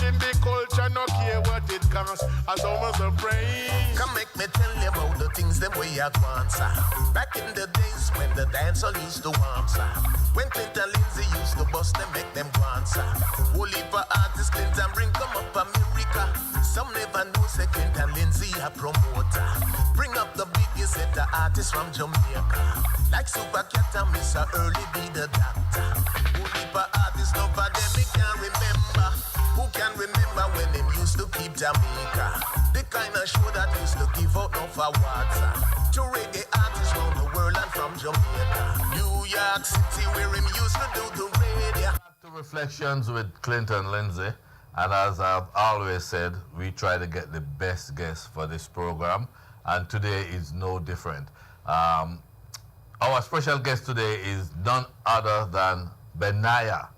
Spreading the culture, no care what it costs. As almost a praise. Come make me tell you about the things them way at once. Back in the days when the dancer used to answer. When Clinton Lindsay used to bust them, make them answer. Whole heap of artists Clinton bring come up America. Some never know say Clinton Lindsay a promoter. Bring up the biggest set of artists from Jamaica. Like Super Cat and Mr. Early be the doctor. Whole heap of artists no for them me can't remember. Who can remember when them used to keep Jamaica? The kind of show that used to give out no for water. To reggae artists round the world and from Jamaica. New York City where him used to do the radio. Back to Reflections with Clinton Lindsay. And as I've always said, we try to get the best guests for this program. And today is no different. Our special guest today is none other than BENAIAH.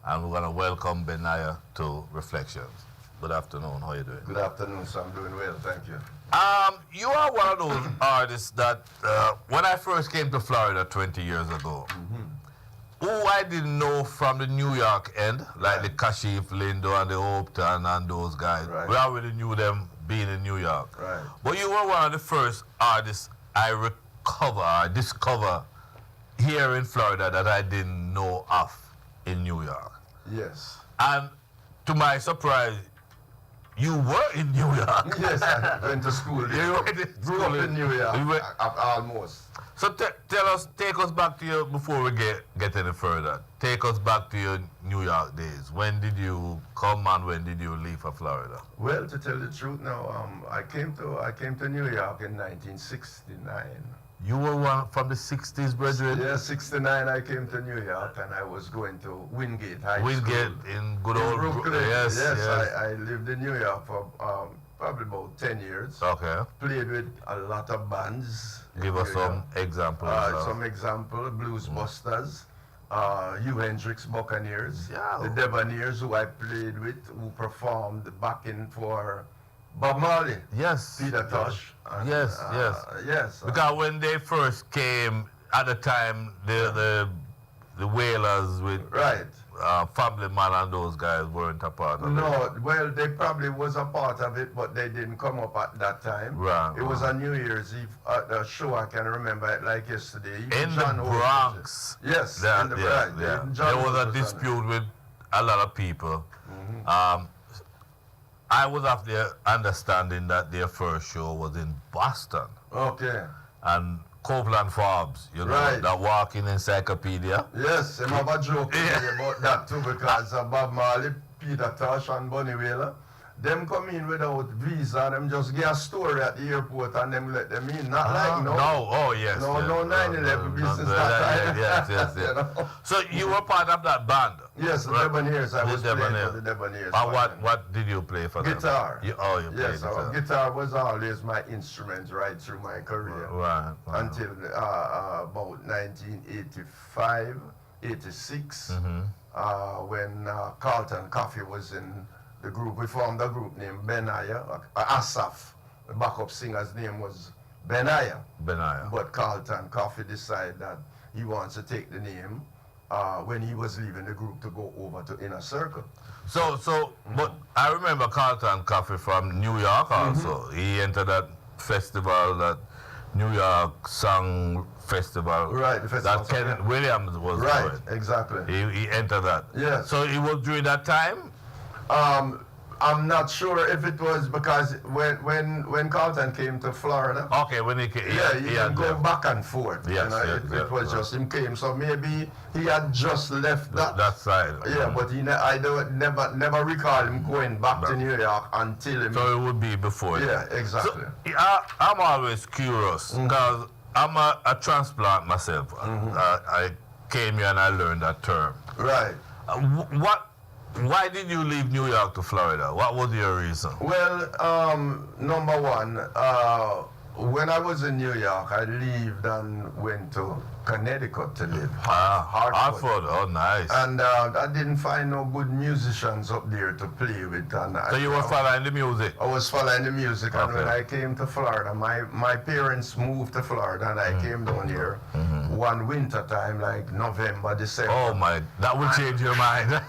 And we're going to welcome BENAIAH to Reflections. Good afternoon. How are you doing? Good afternoon, sir. I'm doing well, thank you. You are one of those artists that, when I first came to Florida 20 years ago, who I didn't know from the New York end, like the Kashif, Lindo, and the Hopeton and those guys. Right. We already knew them being in New York. Right. But you were one of the first artists I discover here in Florida that I didn't know of in New York. Yes. And to my surprise, you were in New York. Yes, I went to school there. You went to Grew up school in New York, You went- almost. So take us back to your, before we get any further, take us back to your New York days. When did you come and when did you leave for Florida? Well, to tell the truth now, I came to New York in 1969. You were one from the 60s, brethren? Yeah, 69 I came to New York and I was going to Wingate High Wingate School. in good In old Brooklyn. Yes, yes. I lived in New York for probably about 10 years. Okay. Played with a lot of bands. Give us some examples. Some example, Blues Busters, Hugh Hendrix Buccaneers, Yeah. the Debonaires who I played with, who performed backing for Bob Marley, Yes. Peter Tosh. And, Yes, yes. Yes. Because when they first came, at the time, the Wailers with Right. Family Man and those guys weren't a part of it. No, well, they probably was a part of it, but they didn't come up at that time. Right, It was a New Year's Eve the show, I can remember it like yesterday. Even In the John Holmes was Bronx. there. Yes, There- in the yeah, Bronx. yeah. Even John There was Holmes a on there. dispute with a lot of people. I was of the understanding that their first show was in Boston. Okay. And Copeland Forbes, you know, Right. that walking encyclopedia. Yes, I'm have a joke about that too because Bob Marley, Peter Tosh and Bunny Wailer, them come in without visa, them just get a story at the airport and them let them in. Not like no. Oh yes. No, yes. no 9/11 business no, that time. Yes. You know? So you were part of that band? Yes, the right? Debonaires. I The was playing for Debonaires. the Debonaires. And back then. what did you play for them? Guitar. You played Yes, guitar. guitar was always my instrument right through my career. Right. Until about 1985, 86, when Carlton Coffee was in the group. We formed a group named BENAIAH, Asaf. The backup singer's name was BENAIAH. BENAIAH. But Carlton Coffee decided that he wants to take the name when he was leaving the group to go over to Inner Circle. But I remember Carlton Coffee from New York also. He entered that festival, that New York Song Festival. Right, the festival. That Kenneth Williams was Right, doing. exactly. He entered that. Yes. So it was during that time? I'm not sure if it was because when Carlton came to Florida, Okay, when he came. he would go back and forth. Yes, yes, it was yes. just him came, so maybe he had just left that. That side. Yeah, but I don't never recall him going back to New York until him. So it would be before. Yeah, that. exactly. So, I'm always curious because I'm a transplant myself. I came here and I learned that term. Right. Why did you leave New York to Florida? What was your reason? Well, number one, when I was in New York, I lived and went to Connecticut to live. Hartford, oh nice. And I didn't find no good musicians up there to play with. And So you were following the music? I was following the music, and when Okay. I came to Florida, my parents moved to Florida, and I came down here one winter time, like November, December. Oh my, that would change your mind.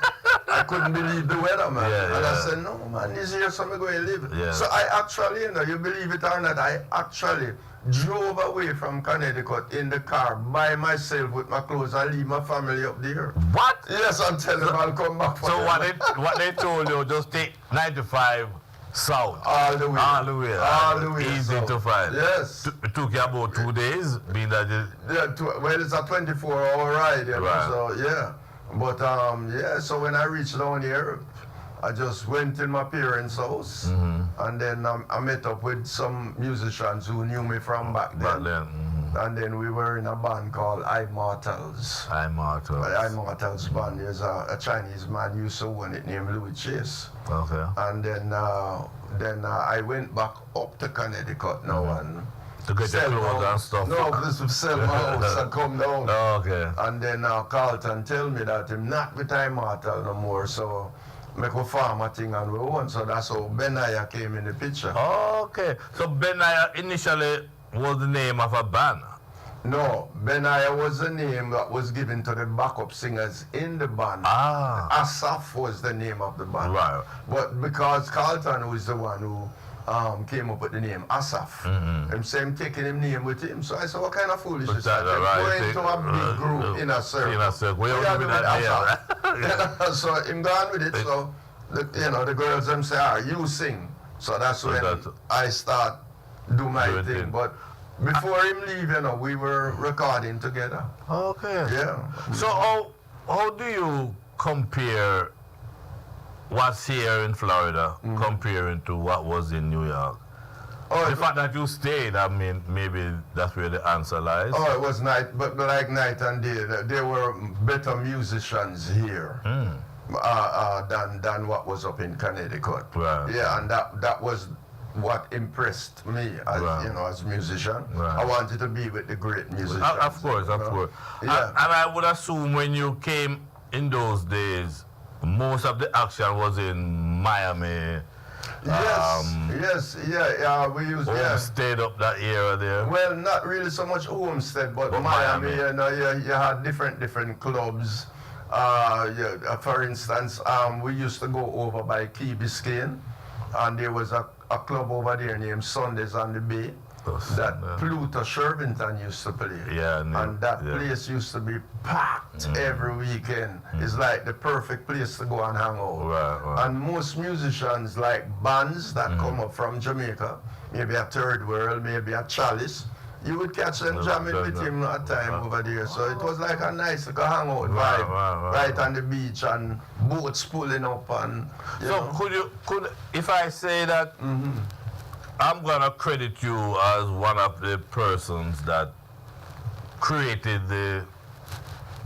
I couldn't believe the weather, man. Yeah, and I yeah. said, no, man, this year, so I'm going to live. Yeah. So I actually, you believe it or not, I actually drove away from Connecticut in the car by myself with my clothes and leave my family up there. What? Yes, I'm telling them I'll come back for So them. what they told you, just take 95 south. All the way. All the way. All the way. Easy so, to find. Yes. It took you about 2 days, being that Yeah, well, it's a 24-hour ride, you know, Right. so yeah. But yeah, so when I reached down here, I just went in my parents' house, and then I met up with some musicians who knew me from back then. And then we were in a band called Immortals. Immortals band. There's a Chinese man used to own it named Louis Chase. Okay. And then I went back up to Connecticut now and To get your sell clothes my- and stuff. No, this was sell my house and come down. Okay. And then Carlton tell me that him not with Immortal no more, so make a farm a thing and we won. So that's how BENAIAH came in the picture. Okay. So BENAIAH initially was the name of a band. No, BENAIAH was the name that was given to the backup singers in the band. Asaf was the name of the band. Right. But because Carlton was the one who came up with the name Asaf, him say him taking him name with him. So I said, what kind of foolishness is that? Going to a big group in a circle. In a circle. What You you do with with that Asaf? So him gone with it. So the girls them say, you sing. So that's when I start do my thing. But before him leave, we were recording together. Okay. Yeah. So how do you compare what's here in Florida comparing to what was in New York? The fact that you stayed, I mean, maybe that's where the answer lies. Oh, it was night, but like night and day. There were better musicians here than what was up in Connecticut. Right. Yeah, and that was what impressed me as as a musician. Right. I wanted to be with the great musicians. Of course. Yeah. And I would assume when you came in those days, most of the action was in Miami. Yes, we used Stayed up that area there. Well, not really so much Homestead, but Miami. You had different clubs. For instance, we used to go over by Key Biscayne, and there was a club over there named Sundays on the Bay that Pluto Shervington used to play. And that place used to be packed every weekend. It's like the perfect place to go and hang out. Right. And most musicians, like bands that come up from Jamaica, maybe a Third World, maybe a Chalice, you would catch them jamming with him at time over there. So it was like a nice little hangout vibe, right on the beach and boats pulling up and. So could if I say that I'm gonna credit you as one of the persons that created the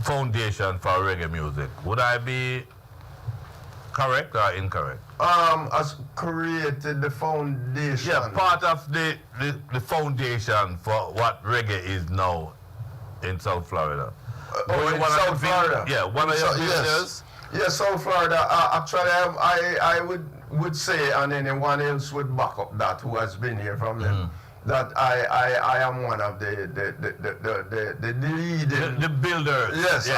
foundation for reggae music, would I be correct or incorrect? As created the foundation. Yeah, part of the foundation for what reggae is now in South Florida. In South Florida? Yeah, one of your business. Yes, South Florida. Actually, I would say, and anyone else would back up that who has been here from them, that I am one of the leading. The builders. Yes,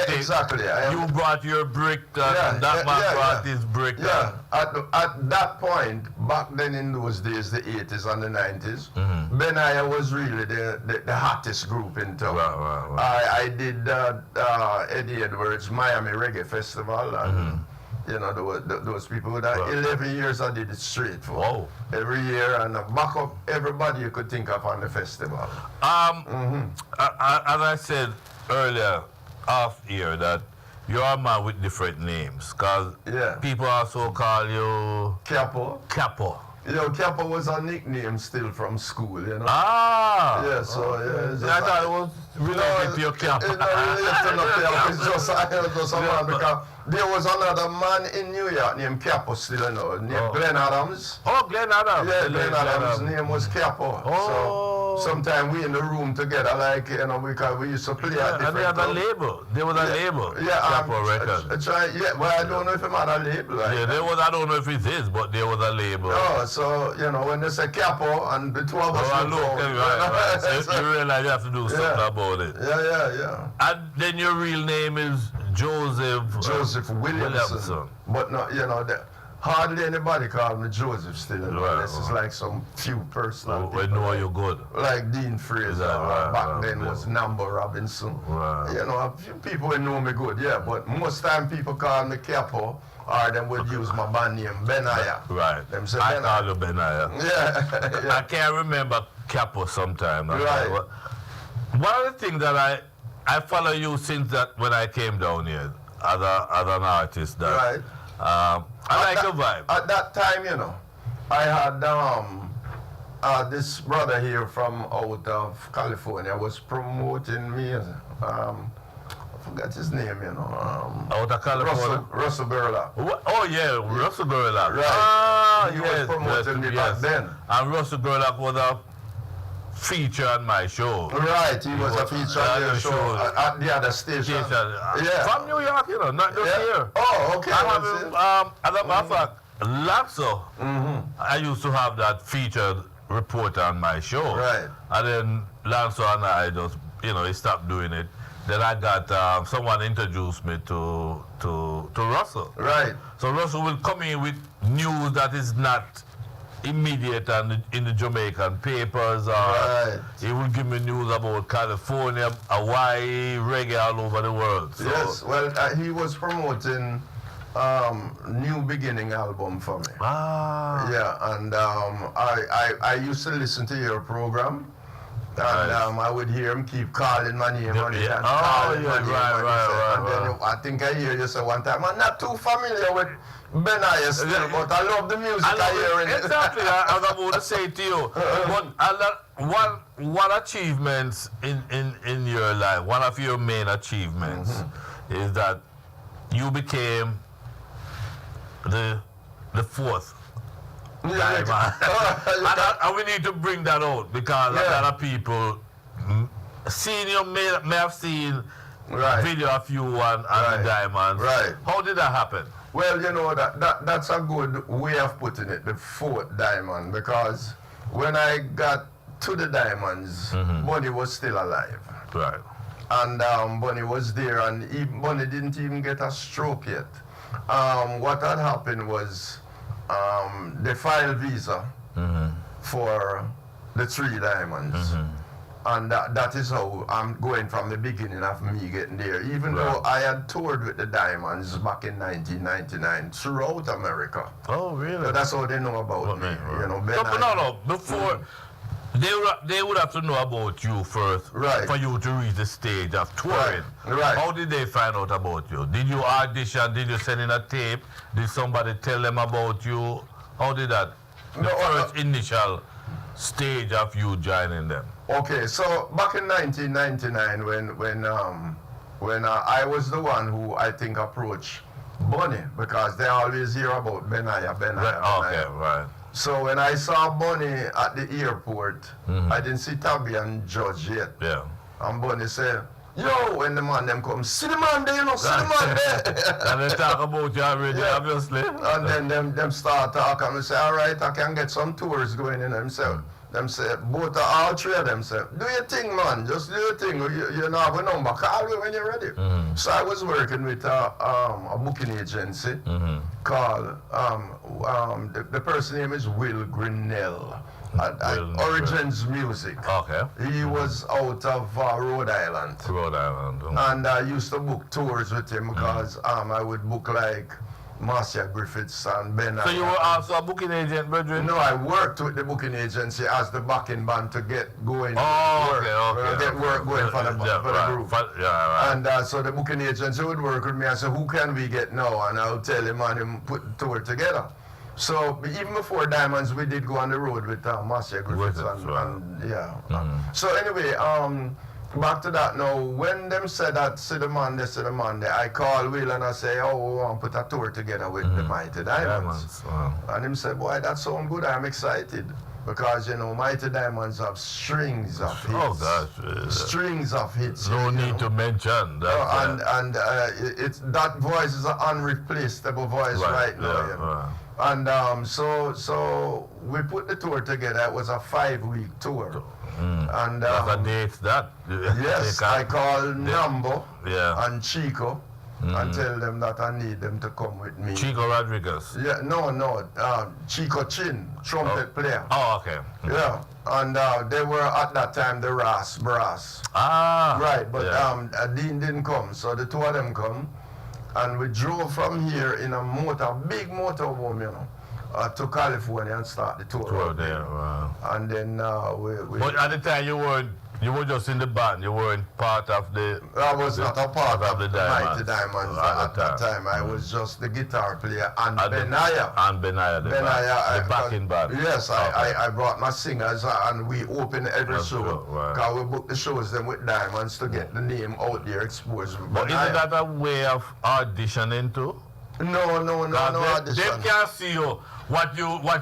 exactly. You brought your brick, and that man brought his brick. Yeah, at that point, back then in those days, the 80s and the 90s, BENAIAH was really the hottest group in town. Right. I did Eddie Edwards Miami Reggae Festival, and those people with 11 years I did it straight for. Whoa. Every year, and back up everybody you could think of on the festival. As I said earlier off here, that you're a man with different names, because people also call you Capo. Capo was a nickname still from school, Yeah, so I thought it was related to your Capo. It's not related to no Capo. It's just a man because there was another man in New York named Capo still, named Glenn Adams. Oh, Glenn Adams. Yeah, Glenn Adams' name was Capo. So sometimes we in the room together, because we used to play at different and they had a label. There was a label. Capo Records. Well, I don't know if he had a label. There was. I don't know if it is, but there was a label. Oh, so when they say Capo and the two of us right. So you realize you have to do something about it. Yeah. And then your real name is Joseph Williamson. But no, you know, hardly anybody called me Joseph still. This is like some few personal We know you're good. like Dean Fraser. Back then was Nambo Robinson. You know, a few people who know me good, yeah. But most time people call me Capo, or them would use my band name BENAIAH. Right. Them say I call you BENAIAH. Yeah. I can't remember Capo sometime. Right. One of the things that I follow you since that when I came down here as an artist. That, Right. I like the vibe. At that time, you know, I had this brother here from out of California was promoting me. I forgot his name, you know. Out of California? Russell Burlap. Oh yeah, Russell Burlap. Right. Ah, He yes, was promoting me back then. And Russell Burlap was a feature on my show. Right, he was a feature on your show at the other station. Yeah. From New York, you know, not just here. Oh, okay. I have, as a matter of fact, Lapso, I used to have that featured report on my show. Right. And then Lanso and I just, you know, he stopped doing it. Then I got, someone introduced me to Russell. Right. So Russell will come in with news that is not immediate and in the Jamaican papers, or he will give me news about California, Hawaii, reggae all over the world. So yes, well, he was promoting New Beginning album for me. Ah. Yeah, and I used to listen to your program, and I would hear him keep calling my name on it. Yeah. And Oh, calling yeah, my name right. And then I think I hear you say one time, I'm not too familiar with BENAIAH still, but I love the music I hear in it. Exactly, I was about to say to you. But one achievement in your life, one of your main achievements is that you became the fourth diamond. And we need to bring that out because a lot of people seen you may have seen video of you and the diamonds. Right. How did that happen? Well, you know, that's a good way of putting it, the fourth diamond, because when I got to the diamonds, Bunny was still alive. Right. And Bunny was there, and Bunny didn't even get a stroke yet. What had happened was they filed visa for the 3 diamonds. And that is how I'm going from the beginning of me getting there. Even though I had toured with the Diamonds back in 1999 throughout America. Oh, really? So that's how they know about me. You know, No. Before, they would have to know about you first for you to reach the stage of touring. Right. How did they find out about you? Did you audition? Did you send in a tape? Did somebody tell them about you? How did that? The first initial stage of you joining them. Okay, so back in 1999, when I was the one who I think approached Bunny, because they always hear about BENAIAH. Okay, right. So when I saw Bunny at the airport, I didn't see Tabby and Judge yet. Yeah. And Bunny said, yo, when the man them come, see the man there, you know, see the man there. And they talk about you already, obviously. And then them start talking, and we say, all right, I can get some tours going in. Them say, all 3 of them say, do your thing, man, just do your thing. You know, have a number, call me when you're ready. So I was working with a booking agency called, the person's name is Will Grinnell. Origins Music. Okay. He was out of Rhode Island. Rhode Island. And I used to book tours with him because I would book like Marcia Griffiths and BENAIAH. So you were also a booking agent, brethren? No, I worked with the booking agency as the backing band to get going. Get work going for the group. And so the booking agency would work with me and say, who can we get now? And I'll tell him and him put the tour together. So even before Diamonds, we did go on the road with Marcia Griffiths. So anyway, back to that now, when them said that, see the Monday, I call Will and I say, oh, we want to put a tour together with the Mighty Diamonds. And him said, boy, that sounds good, I'm excited. Because, you know, Mighty Diamonds have strings of hits. Oh, gosh. Strings of hits. No need to mention that. It's that voice is an unreplaceable voice right now. And so we put the tour together. It was a 5-week tour. And what a date that? Yes, I called Nambo and Chico and tell them that I need them to come with me. Chico Rodriguez. Yeah, no, Chico Chin, trumpet player. Oh, okay. Yeah, and they were at that time the Ras Brass. Ah. Right, but yeah. Dean didn't come, so the two of them come, and we drove from here in a big motorhome, you know, to California and start the tour. There, wow. And then we. But at the time you were just in the band. You weren't part of the. I was not a part of the Diamonds. Mighty Diamonds at that time. I was just the guitar player and BENAIAH. And BENAIAH, the backing band. Yes, okay. I brought my singers and we opened every show. Because we booked the shows then with Diamonds to get the name out there exposed. But isn't that a way of auditioning too? No audition. They can't see you. What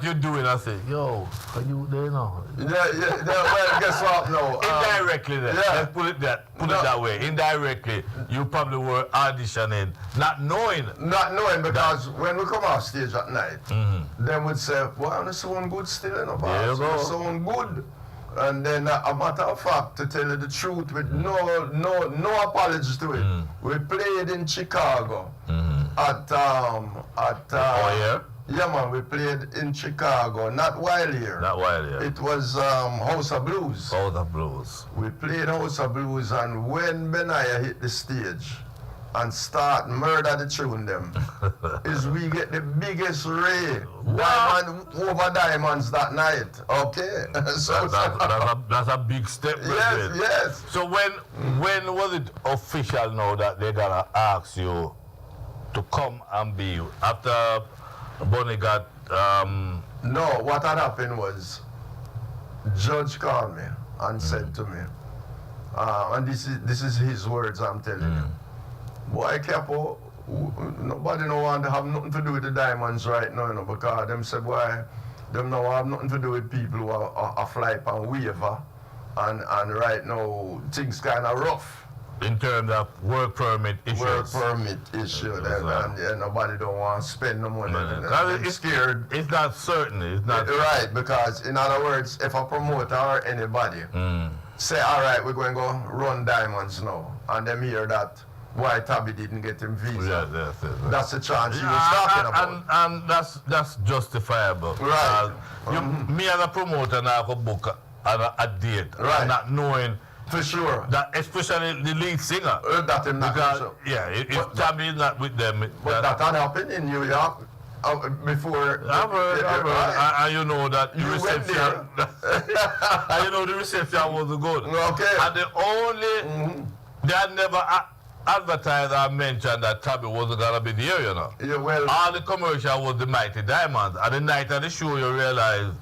you doing? I say, yo, are you there now? Yeah. Well, guess what? No. Indirectly, then. Yeah. Let's put it that way. Indirectly, you probably were auditioning, not knowing. Not knowing, because when we come off stage at night, then we'd say, "Well, they sound good still, you know, there you go. They sound good." And then, a matter of fact, to tell you the truth, with no apologies to it, we played in Chicago at yeah? Yeah, man, we played in Chicago, not Wild Year. Not Wild Year. It was House of Blues. House of Blues. We played House of Blues, and when BENAIAH hit the stage and start murder the tune them, is we get the biggest ray diamond over diamonds that night. Okay? So that's a big step. Yes. So when was it official now that they're gonna ask you to come and be after Bonnie got No, what had happened was Judge called me and said to me, and this is his words I'm telling you. Boy, Capo, nobody no want to have nothing to do with the Diamonds right now, you know, because them say, boy, them no have nothing to do with people who are fly and waiver, and right now things kind of rough. In terms of work permit issues. Work permit issue, and nobody don't want to spend no money. It's scared. It's not certain. It's not right, because in other words, if a promoter or anybody say, all right, we're going to go run Diamonds now, and them hear that why Tabby didn't get him visa. Yes. That's the chance he was talking about. And that's justifiable. Right. Me as a promoter now could book a date, right, not knowing. For sure. That especially the lead singer. That him not because, sure. Yeah, if Tabby is not with them. But that had happened in New York before. I've heard. And you know that the you reception. And you know the reception wasn't good. Okay. And the only, they had never advertised or mentioned that Tabby wasn't going to be there, you know. Yeah, well. All the commercial was the Mighty Diamonds. At the night of the show, you realize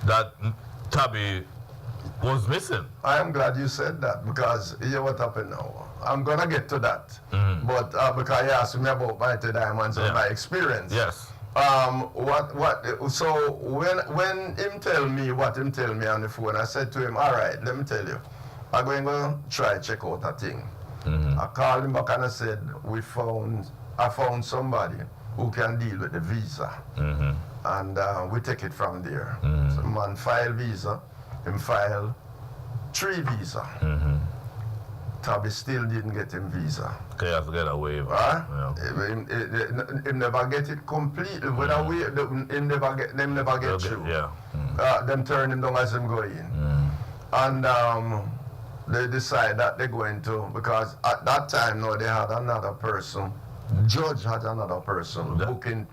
that Tabby was missing. I am glad you said that, because hear what happened now. I'm gonna get to that, but because you asked me about Mighty Diamonds and my experience. Yes. So when him tell me what him tell me on the phone, I said to him, all right, let me tell you, I'm going to try check out a thing. I called him back and I said, I found somebody who can deal with the visa, and we take it from there. So man file visa. Him file 3 visa. Tabby still didn't get him visa. Okay, you have to get a waiver. Him never get it completely. When I wait, them never get through. Yeah. Them turn him down as him go in. And they decide that they're going to, because at that time now they had another person. Judge had another person booking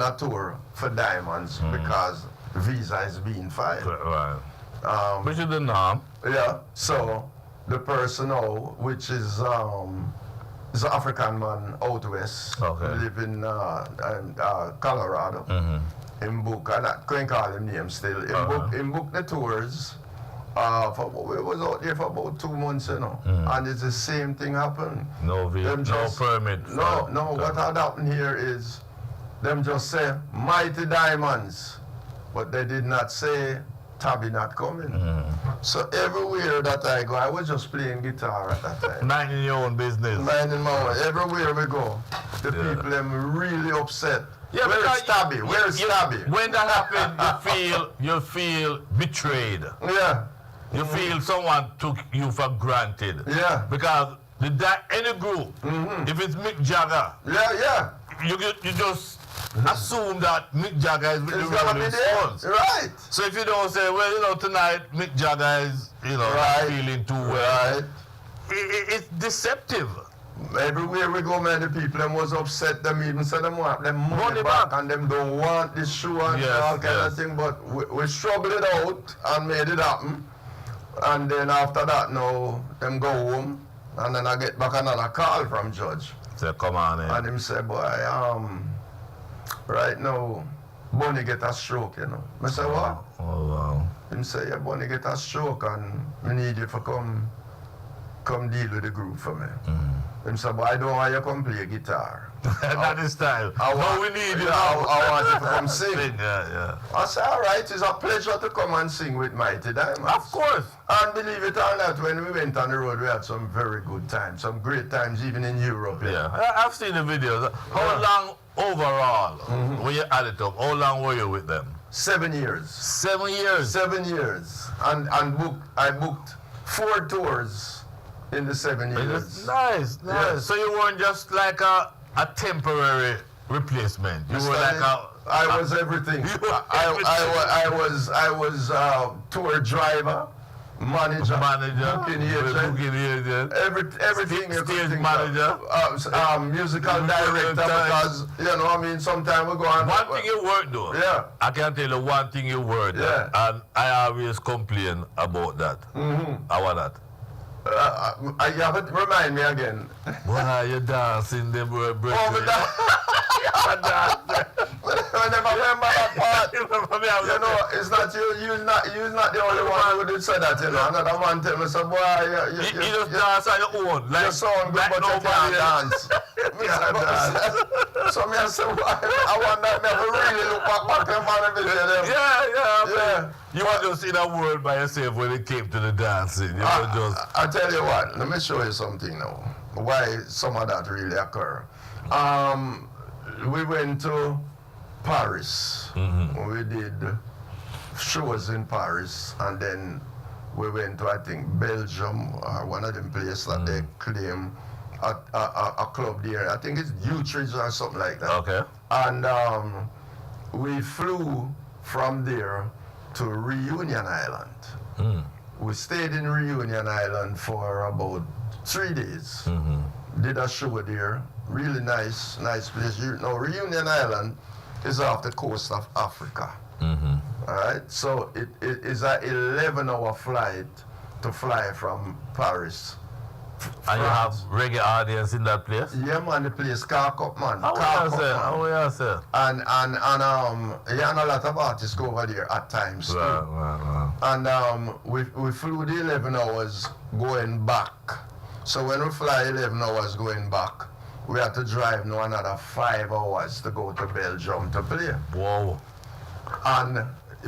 a tour for Diamonds because visa is being filed. Right. Which is the norm. Yeah. So the person now, which is an African man out west, live in Colorado. Him book, and I can't call him name still. Him book the tours. We was out there for about 2 months, you know, and it's the same thing happened. No visa, no permit. No. What had happened here is them just say Mighty Diamonds. But they did not say Tabby not coming. So everywhere that I go, I was just playing guitar at that time. Minding your own business. Minding my own. Everywhere we go, the people them really upset. Yeah, Where's Tabby? Where's Tabby? When that happened, you feel betrayed. Yeah. You feel someone took you for granted. Yeah. Because any group, if it's Mick Jagger, Yeah. you just assume that Mick Jagger is with It's the gonna be Rolling there. Stones. Right. So if you don't say, well, tonight Mick Jagger is, not Right. feeling too well, Right. it's deceptive. Everywhere we go, man, the people them was upset. Them even said them want them money back and them don't want this show and Yes, all kind of yes. thing. But we struggled it out and made it happen. And then after that, now them go home, and then I get back another call from Judge, So come on, and him say, boy, right now, Bunny get a stroke, you know. I say, what? Oh, wow. Him say, yeah, Bunny get a stroke, and I need you to come deal with the group for me. Him say, but I don't want you to come play guitar. That is time. No, we need you. I want you to come sing. Yeah. I said, all right, it's a pleasure to come and sing with Mighty Diamonds. Of course. And believe it or not, when we went on the road, we had some very good times, some great times, even in Europe. Yeah, I've seen the videos. How long overall, when you add it up, how long were you with them? 7 years. 7 years. 7 years. And I booked 4 tours in the 7 years. Nice. Yes. So you weren't just like a temporary replacement. You were like I was everything. You were I was tour driver, manager, booking agent, everything you could Stage think manager. of. Musical director, because sometimes we go on. One thing you weren't doing. Yeah. I can tell you one thing you weren't doing. Yeah. And I always complain about that. How was that? You have to remind me again. Why you dancing them Oh, but I never remember that part. It's not you. You're not the only one who did say that. Another man tell me, so boy, You just dance on your own. you sound good, but you can't dance. So me I say, I want that never really look back and find a video. Yeah. You were just in a world by yourself when it came to the dancing. You were just. I tell you what. Let me show you something now. Why some of that really occur. We went to Paris. We did shows in Paris, and then we went to, I think, Belgium, or one of them places that they claim a club there. I think it's Utrecht or something like that. Okay. And we flew from there to Reunion Island. We stayed in Reunion Island for about 3 days. Did a show there. Really nice place. Reunion Island is off the coast of Africa. All right, so it is an 11-hour flight to fly from Paris. And you have reggae audience in that place? Yeah, man, the place cock up, man. How will you say? And yeah, and a lot of artists go over there at times too. Wow. And we flew the 11 hours going back. So when we fly 11 hours going back, we had to drive now another 5 hours to go to Belgium to play. Whoa. And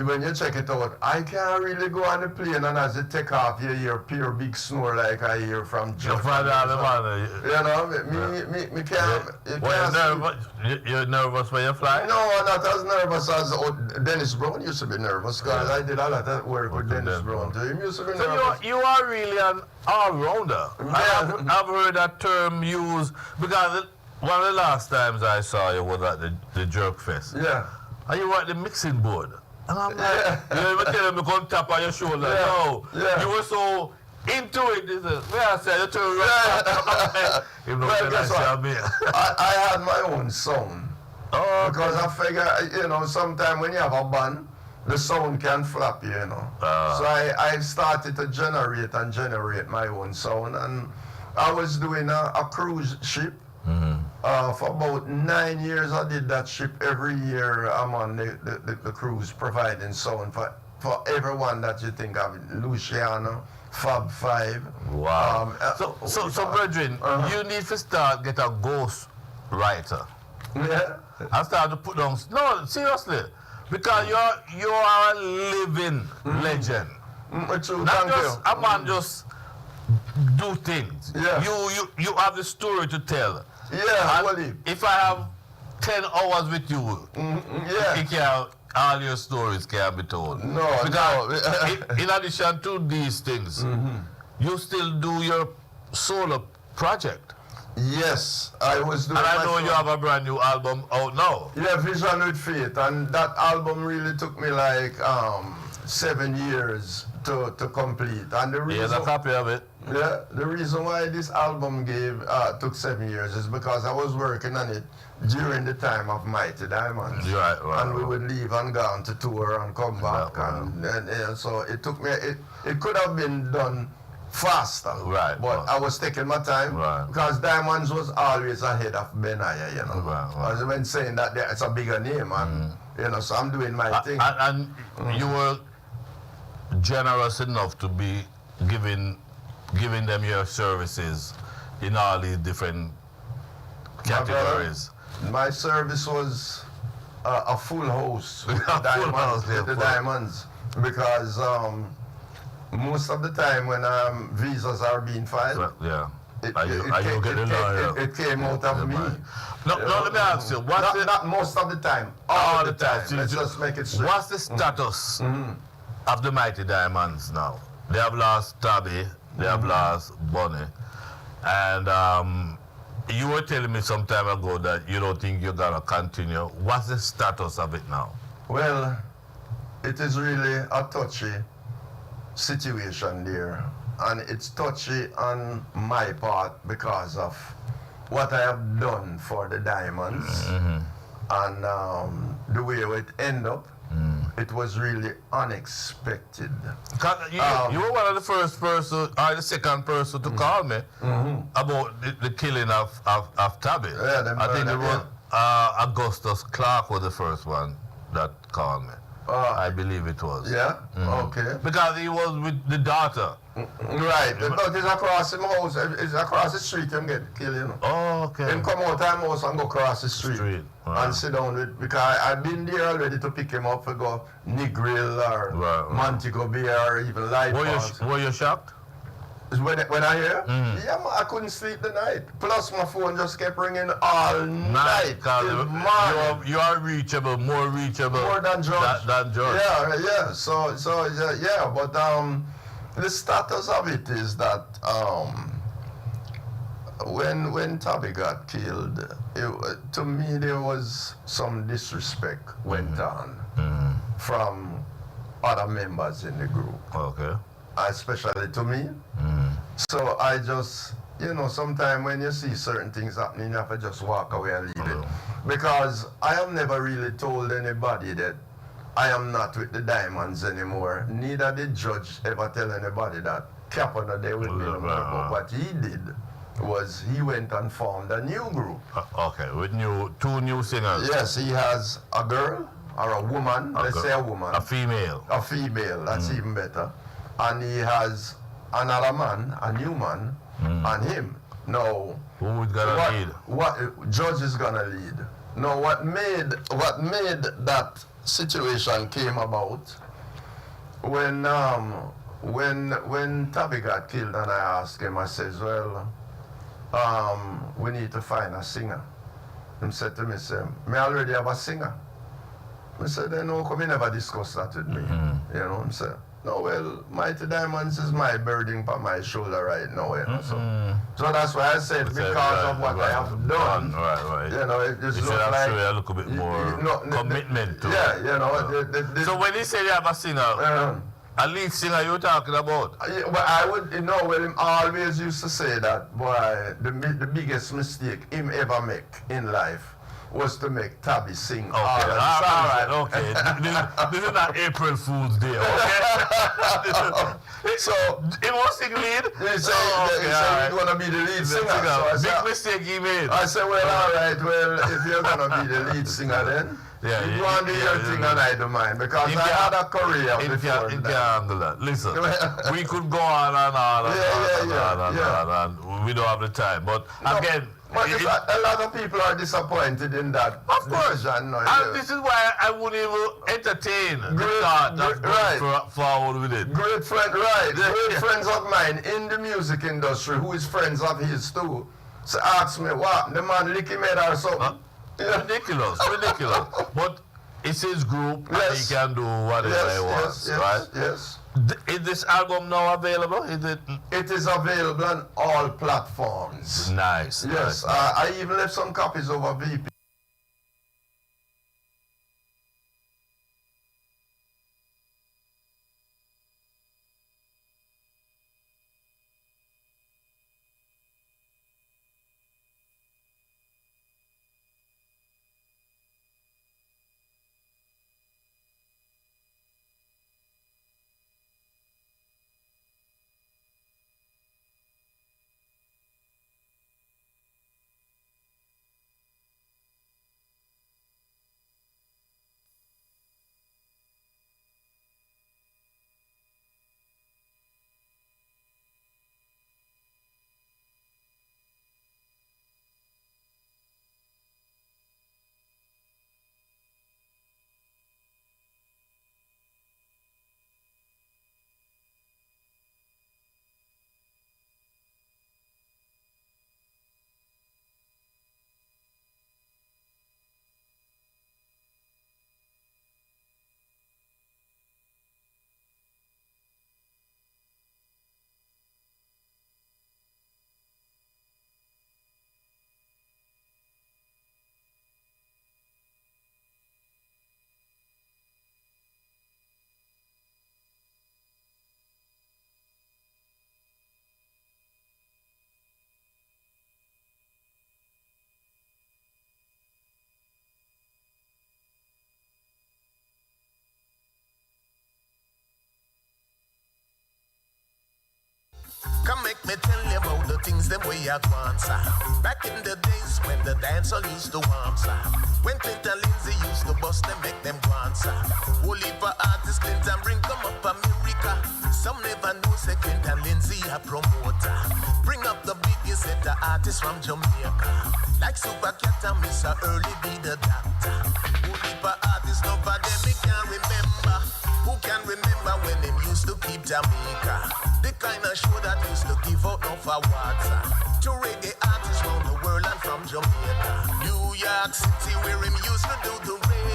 when you check it out, I can't really go on the plane, and as you take off, you hear pure big snore like I hear from You're me can't. You're nervous when you fly? No, I'm not as nervous as Dennis Brown used to be nervous, because I did a lot of work with Dennis Brown. So he used to be nervous. So you are really an all-rounder. Yeah. I've heard that term used, because one of the last times I saw you was at the Jerk Fest. Yeah. And you were at the mixing board. And I'm like, you never tell me come tap on your shoulder. Yeah. No. Yeah. You were so into it. This is where I said you turn right. Well, guess what? I had my own sound. Oh, Because I figure, sometimes when you have a band, the sound can flap you, So I started to generate my own sound. And I was doing a cruise ship. For about 9 years, I did that ship. Every year, I'm on the cruise providing sound for everyone that you think of. Luciano, Fab 5. wow. So, brethren, you need to start get a ghost writer. Yeah. I start to put down. No, seriously, because you are a living legend. Thank Not just you. a man just do things. Yeah. You have the story to tell. Yeah, And Wally. if I have 10 hours with you, Yeah. all your stories can be told. No, Because in addition to these things, you still do your solo project. Yes, I was doing And I my know song. you have a brand new album out now. Yeah, Vision with Faith, and that album really took me like 7 years to complete. And the Here's reason, a copy of it. yeah, the reason why this album took 7 years is because I was working on it during the time of Mighty Diamonds. Right, And we would leave and go on to tour and come back, and so it took me. It could have been done faster, Right, but right. I was taking my time, Right. because Diamonds was always ahead of BENAIAH, you know. Right. I was when saying that it's a bigger name, and you know, so I'm doing my thing. And you were generous enough to be giving them your services in all these different categories. My service was a full house with the A full house, Diamonds, with the yeah, full. Diamonds, because most of the time when visas are being filed, Well, yeah. it You get the lawyer. came out of me. No, let me ask you. Not most of the time, all the time. So Let's just make it straight. What's the status of the Mighty Diamonds now? They have lost Tabby, they have lost Bonnie, and you were telling me some time ago that you don't think you're gonna continue. What's the status of it now? Well, it is really a touchy situation there, and it's touchy on my part because of what I have done for the Diamonds, and the way it ended up. It was really unexpected. You were one of the first person, or the second person to call me about the killing of Tabby. Yeah, the I think murder, it was Augustus Clark was the first one that called me. I believe it was. Yeah? Okay. Because he was with the daughter. Right, but it's across the house, it's across the street, him get killed, you know. Oh, okay. Him come out of house and go across the street, Right. and sit down with, because I've been there already to pick him up to go Negril or Right. Montego Bay or even Light Falls. Were you shocked? When I hear, yeah, man, I couldn't sleep the night. Plus my phone just kept ringing all night till morning. You are reachable, more reachable More than George. than George. Yeah. So yeah, but the status of it is that when Tabby got killed, to me there was some disrespect went on from other members in the group, Okay. especially to me. So I just, sometimes when you see certain things happening, you have to just walk away and leave it. Because I have never really told anybody that I am not with the Diamonds anymore. Neither did Judge ever tell anybody that Cap on the day with me no more. But what he did was he went and formed a new group. Okay, with two new singers. Yes, he has a girl or a woman, let's say a woman. A female. A female, that's even better. And he has another man, a new man, and him. Now, Who's gonna lead? what Judge is gonna lead. Now, what made that situation came about when Tabby got killed, and I asked him, I says, well, we need to find a singer. He said to me, me already have a singer. I said, then how come you never discuss that with me? I said, no, well, Mighty Diamonds is my burden on my shoulder right now, So that's why I said, because of what I have done, Right. it just You should looks have like... shown a little bit more commitment to it. So when he said you have a singer, a lead singer you're talking about? Well, I would, him always used to say that, boy, the biggest mistake him ever make in life was to make Tabby sing all the songs. All right, okay. This is not April Fool's Day, okay? So, he was sing lead? He said he's going to be the lead singer. Big mistake he made. I said, well, all right, well, if you're going to be the lead singer then, you go and do your thing and I don't mind, because I had a career before that. Listen, we could go on and on and we don't have the time. But again, but a lot of people are disappointed in that. Of course. And this is why I wouldn't even entertain the thought of going forward with it. Great friends of mine in the music industry, who is friends of his too, so ask me, what, the man lick him head or something? Ridiculous. But It's his group, Yes. and he can do whatever he wants, right? Yes. Is this album now available? Is it? It is available on all platforms. Nice. Yes, nice. I even left some copies over VP. Come make me tell you about the things them we at once. Back in the days when the dancer used to warm, when Clinton Lindsay used to bust them, make them dance. Whole heap of artists Clinton bring come up America. Some never know say Clinton Lindsay a promoter. Bring up the biggest set of artists from Jamaica, like Super Cat and Mr. Early be the doctor. Whole heap of artists nobody me can remember. Who can remember when them used to keep Jamaica? The kind of show that used to give out no awards to reggae artists around the world and from Jamaica. New York City where him used to do the reggae.